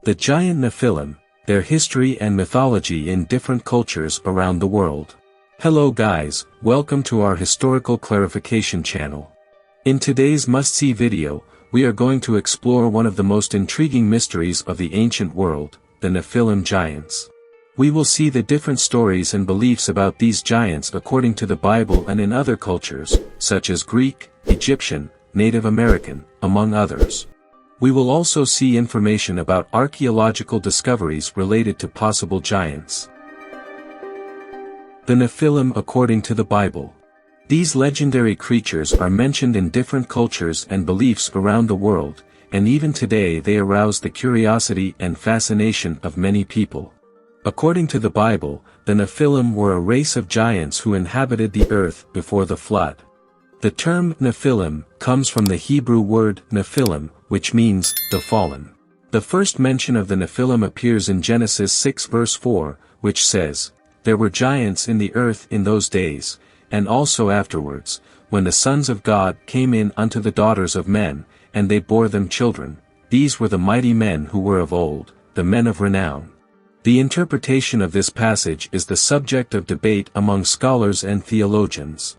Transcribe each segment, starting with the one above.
The giant Nephilim, their history and mythology in different cultures around the world. Hello guys, welcome to our historical clarification channel. In today's must-see video, we are going to explore one of the most intriguing mysteries of the ancient world, the Nephilim giants. We will see the different stories and beliefs about these giants according to the Bible and in other cultures, such as Greek, Egyptian, Native American, among others. We will also see information about archaeological discoveries related to possible giants. The Nephilim according to the Bible. These legendary creatures are mentioned in different cultures and beliefs around the world, and even today they arouse the curiosity and fascination of many people. According to the Bible, the Nephilim were a race of giants who inhabited the earth before the flood. The term Nephilim comes from the Hebrew word Nephilim, which means the fallen. The first mention of the Nephilim appears in Genesis 6 verse 4, which says, "There were giants in the earth in those days, and also afterwards, when the sons of God came in unto the daughters of men, and they bore them children. These were the mighty men who were of old, the men of renown." The interpretation of this passage is the subject of debate among scholars and theologians.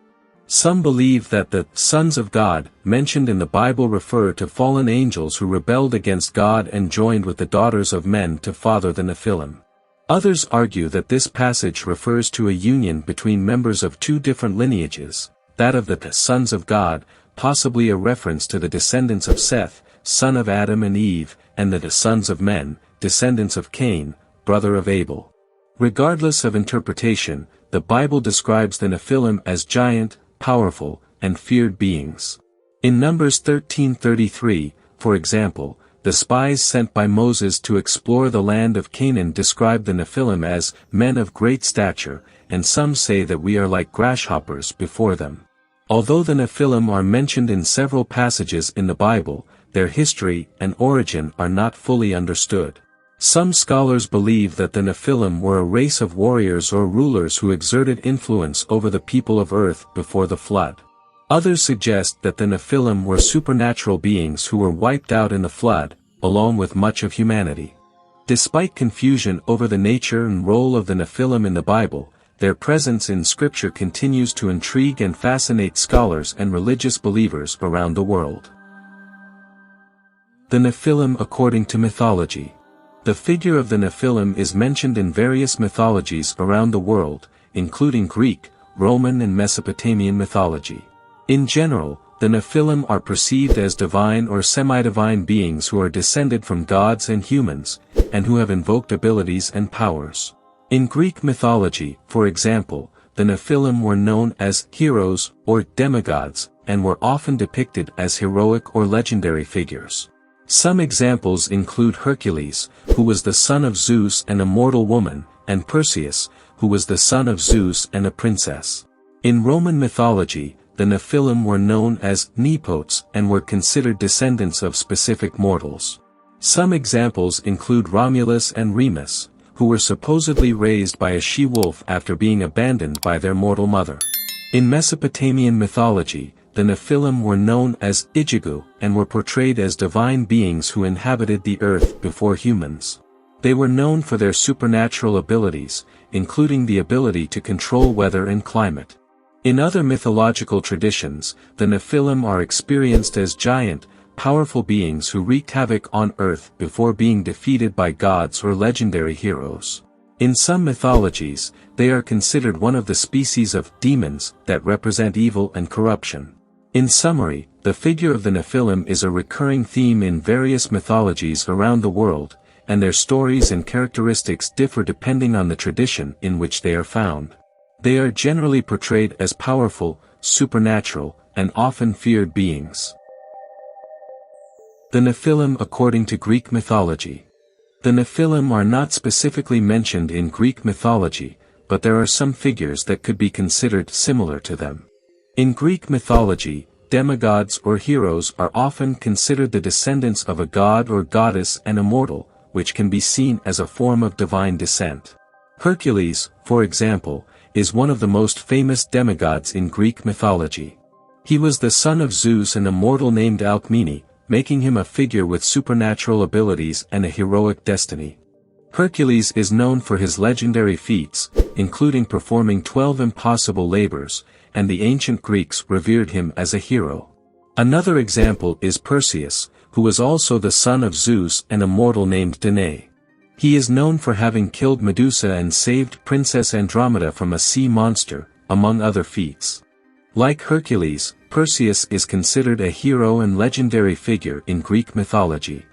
Some believe that the sons of God mentioned in the Bible refer to fallen angels who rebelled against God and joined with the daughters of men to father the Nephilim. Others argue that this passage refers to a union between members of two different lineages, that of the sons of God, possibly a reference to the descendants of Seth, son of Adam and Eve, and the sons of men, descendants of Cain, brother of Abel. Regardless of interpretation, the Bible describes the Nephilim as giant, powerful, and feared beings. In Numbers 13:33, for example, the spies sent by Moses to explore the land of Canaan describe the Nephilim as men of great stature, and some say that we are like grasshoppers before them. Although the Nephilim are mentioned in several passages in the Bible, their history and origin are not fully understood. Some scholars believe that the Nephilim were a race of warriors or rulers who exerted influence over the people of earth before the flood. Others suggest that the Nephilim were supernatural beings who were wiped out in the flood, along with much of humanity. Despite confusion over the nature and role of the Nephilim in the Bible, their presence in Scripture continues to intrigue and fascinate scholars and religious believers around the world. The Nephilim according to mythology. The figure of the Nephilim is mentioned in various mythologies around the world, including Greek, Roman and Mesopotamian mythology. In general, the Nephilim are perceived as divine or semi-divine beings who are descended from gods and humans, and who have invoked abilities and powers. In Greek mythology, for example, the Nephilim were known as heroes or demigods, and were often depicted as heroic or legendary figures. Some examples include Hercules, who was the son of Zeus and a mortal woman, and Perseus, who was the son of Zeus and a princess. In Roman mythology, the Nephilim were known as Nepotes and were considered descendants of specific mortals. Some examples include Romulus and Remus, who were supposedly raised by a she-wolf after being abandoned by their mortal mother. In Mesopotamian mythology, the Nephilim were known as Ijigu and were portrayed as divine beings who inhabited the earth before humans. They were known for their supernatural abilities, including the ability to control weather and climate. In other mythological traditions, the Nephilim are experienced as giant, powerful beings who wreaked havoc on earth before being defeated by gods or legendary heroes. In some mythologies, they are considered one of the species of demons that represent evil and corruption. In summary, the figure of the Nephilim is a recurring theme in various mythologies around the world, and their stories and characteristics differ depending on the tradition in which they are found. They are generally portrayed as powerful, supernatural, and often feared beings. The Nephilim according to Greek mythology. The Nephilim are not specifically mentioned in Greek mythology, but there are some figures that could be considered similar to them. In Greek mythology, demigods or heroes are often considered the descendants of a god or goddess and immortal, which can be seen as a form of divine descent. Hercules, for example, is one of the most famous demigods in Greek mythology. He was the son of Zeus and a mortal named Alcmene, making him a figure with supernatural abilities and a heroic destiny. Hercules is known for his legendary feats, including performing 12 impossible labors, and the ancient Greeks revered him as a hero. Another example is Perseus, who was also the son of Zeus and a mortal named Danae. He is known for having killed Medusa and saved Princess Andromeda from a sea monster, among other feats. Like Hercules, Perseus is considered a hero and legendary figure in Greek mythology.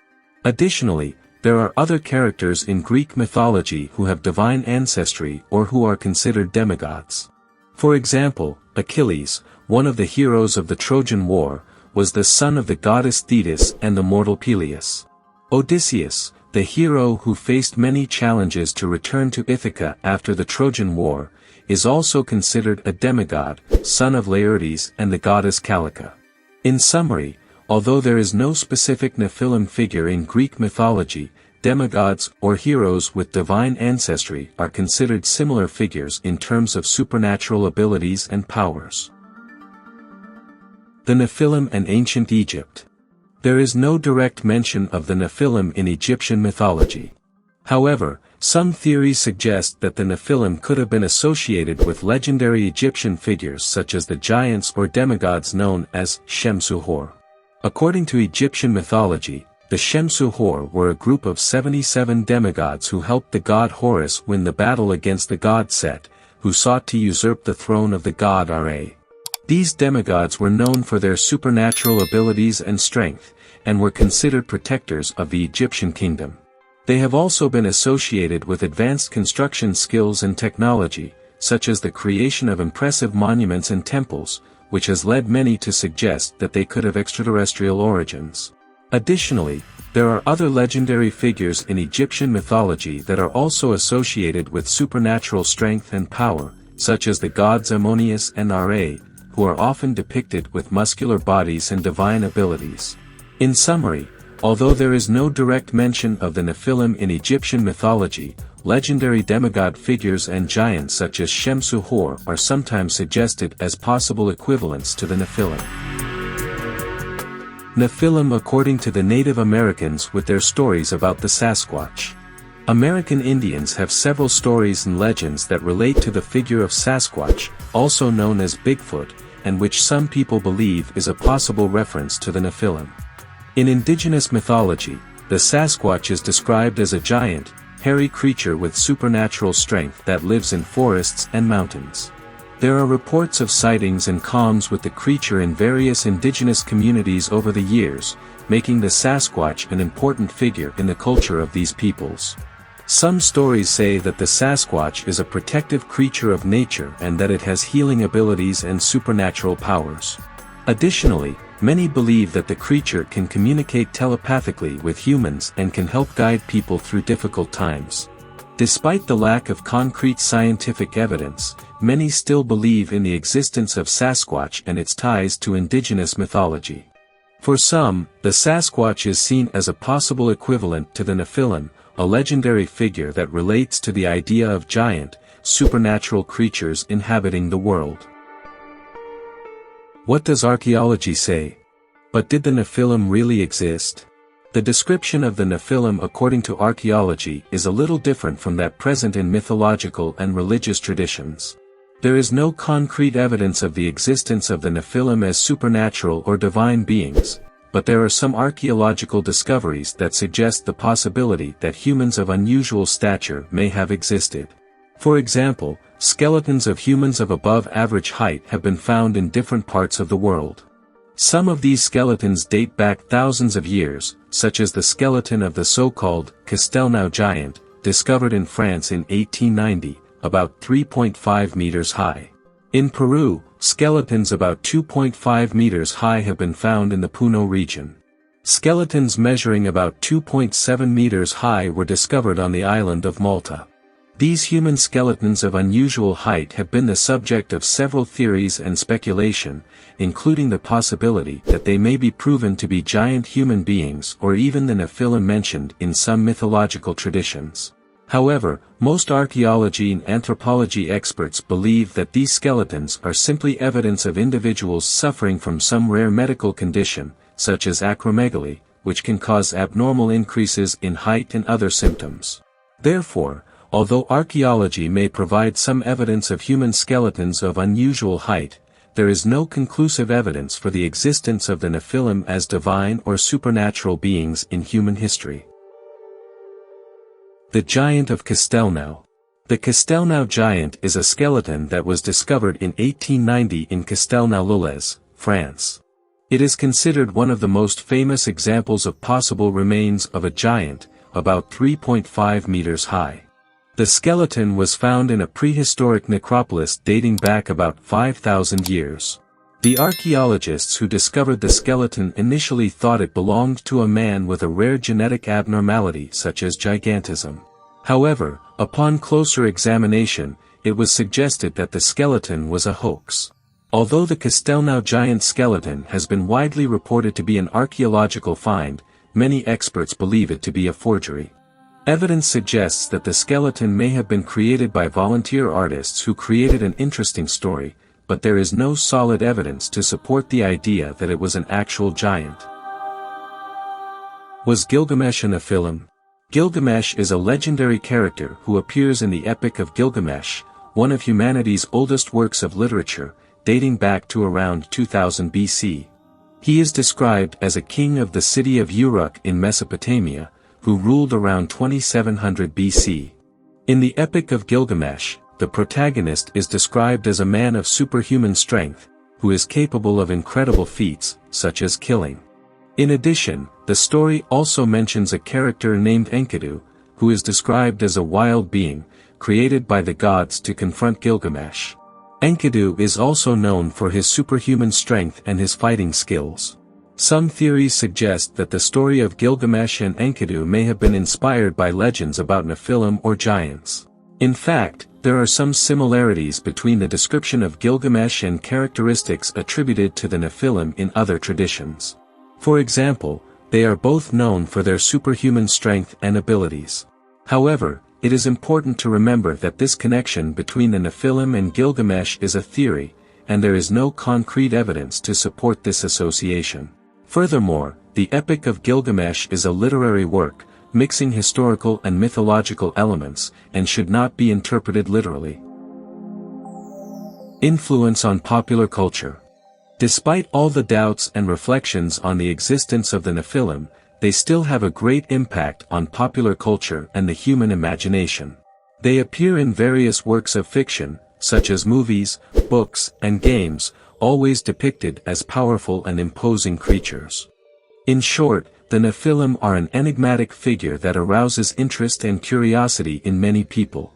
Additionally, there are other characters in Greek mythology who have divine ancestry or who are considered demigods. For example, Achilles, one of the heroes of the Trojan War, was the son of the goddess Thetis and the mortal Peleus. Odysseus, the hero who faced many challenges to return to Ithaca after the Trojan War, is also considered a demigod, son of Laertes and the goddess Calica. In summary, although there is no specific Nephilim figure in Greek mythology, demigods or heroes with divine ancestry are considered similar figures in terms of supernatural abilities and powers. The Nephilim and Ancient Egypt. There is no direct mention of the Nephilim in Egyptian mythology. However, some theories suggest that the Nephilim could have been associated with legendary Egyptian figures such as the giants or demigods known as Shemsu-Hor. According to Egyptian mythology, the Shemsu-Hor were a group of 77 demigods who helped the god Horus win the battle against the god Set, who sought to usurp the throne of the god Ra. These demigods were known for their supernatural abilities and strength, and were considered protectors of the Egyptian kingdom. They have also been associated with advanced construction skills and technology, such as the creation of impressive monuments and temples, which has led many to suggest that they could have extraterrestrial origins. Additionally, there are other legendary figures in Egyptian mythology that are also associated with supernatural strength and power, such as the gods Ammonius and Ra, who are often depicted with muscular bodies and divine abilities. In summary, although there is no direct mention of the Nephilim in Egyptian mythology, legendary demigod figures and giants such as Shemsu-Hor are sometimes suggested as possible equivalents to the Nephilim. Nephilim according to the Native Americans with their stories about the Sasquatch. American Indians have several stories and legends that relate to the figure of Sasquatch, also known as Bigfoot, and which some people believe is a possible reference to the Nephilim. In indigenous mythology, the Sasquatch is described as a giant, hairy creature with supernatural strength that lives in forests and mountains. There are reports of sightings and comms with the creature in various indigenous communities over the years, making the Sasquatch an important figure in the culture of these peoples. Some stories say that the Sasquatch is a protective creature of nature and that it has healing abilities and supernatural powers. Additionally, many believe that the creature can communicate telepathically with humans and can help guide people through difficult times. Despite the lack of concrete scientific evidence, many still believe in the existence of Sasquatch and its ties to indigenous mythology. For some, the Sasquatch is seen as a possible equivalent to the Nephilim, a legendary figure that relates to the idea of giant, supernatural creatures inhabiting the world. What does archaeology say? But did the Nephilim really exist? The description of the Nephilim according to archaeology is a little different from that present in mythological and religious traditions. There is no concrete evidence of the existence of the Nephilim as supernatural or divine beings, but there are some archaeological discoveries that suggest the possibility that humans of unusual stature may have existed. For example, skeletons of humans of above average height have been found in different parts of the world. Some of these skeletons date back thousands of years, such as the skeleton of the so-called Castelnau giant, discovered in France in 1890, about 3.5 meters high. In Peru, skeletons about 2.5 meters high have been found in the Puno region. Skeletons measuring about 2.7 meters high were discovered on the island of Malta. These human skeletons of unusual height have been the subject of several theories and speculation, including the possibility that they may be proven to be giant human beings or even the Nephilim mentioned in some mythological traditions. However, most archaeology and anthropology experts believe that these skeletons are simply evidence of individuals suffering from some rare medical condition, such as acromegaly, which can cause abnormal increases in height and other symptoms. Therefore, although archaeology may provide some evidence of human skeletons of unusual height, there is no conclusive evidence for the existence of the Nephilim as divine or supernatural beings in human history. The Giant of Castelnau. The Castelnau giant is a skeleton that was discovered in 1890 in Castelnau-Lolez, France. It is considered one of the most famous examples of possible remains of a giant, about 3.5 meters high. The skeleton was found in a prehistoric necropolis dating back about 5,000 years. The archaeologists who discovered the skeleton initially thought it belonged to a man with a rare genetic abnormality such as gigantism. However, upon closer examination, it was suggested that the skeleton was a hoax. Although the Castelnau giant skeleton has been widely reported to be an archaeological find, many experts believe it to be a forgery. Evidence suggests that the skeleton may have been created by volunteer artists who created an interesting story, but there is no solid evidence to support the idea that it was an actual giant. Was Gilgamesh a Nephilim? Gilgamesh is a legendary character who appears in the Epic of Gilgamesh, one of humanity's oldest works of literature, dating back to around 2000 BC. He is described as a king of the city of Uruk in Mesopotamia, who ruled around 2700 BC. In the Epic of Gilgamesh, the protagonist is described as a man of superhuman strength, who is capable of incredible feats, such as killing. In addition, the story also mentions a character named Enkidu, who is described as a wild being, created by the gods to confront Gilgamesh. Enkidu is also known for his superhuman strength and his fighting skills. Some theories suggest that the story of Gilgamesh and Enkidu may have been inspired by legends about Nephilim or giants. In fact, there are some similarities between the description of Gilgamesh and characteristics attributed to the Nephilim in other traditions. For example, they are both known for their superhuman strength and abilities. However, it is important to remember that this connection between the Nephilim and Gilgamesh is a theory, and there is no concrete evidence to support this association. Furthermore, the Epic of Gilgamesh is a literary work, mixing historical and mythological elements, and should not be interpreted literally. Influence on popular culture. Despite all the doubts and reflections on the existence of the Nephilim, they still have a great impact on popular culture and the human imagination. They appear in various works of fiction, such as movies, books, and games, always depicted as powerful and imposing creatures. In short, the Nephilim are an enigmatic figure that arouses interest and curiosity in many people.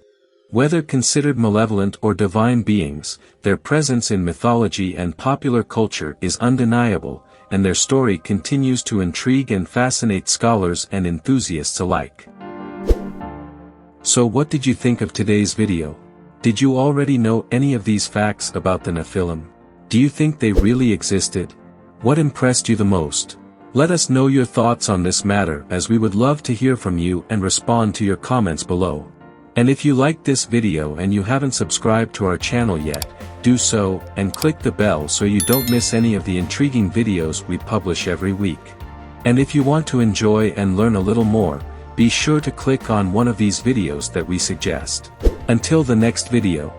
Whether considered malevolent or divine beings, their presence in mythology and popular culture is undeniable, and their story continues to intrigue and fascinate scholars and enthusiasts alike. So what did you think of today's video? Did you already know any of these facts about the Nephilim? Do you think they really existed? What impressed you the most? Let us know your thoughts on this matter, as we would love to hear from you and respond to your comments below. And if you liked this video and you haven't subscribed to our channel yet, do so, and click the bell so you don't miss any of the intriguing videos we publish every week. And if you want to enjoy and learn a little more, be sure to click on one of these videos that we suggest. Until the next video.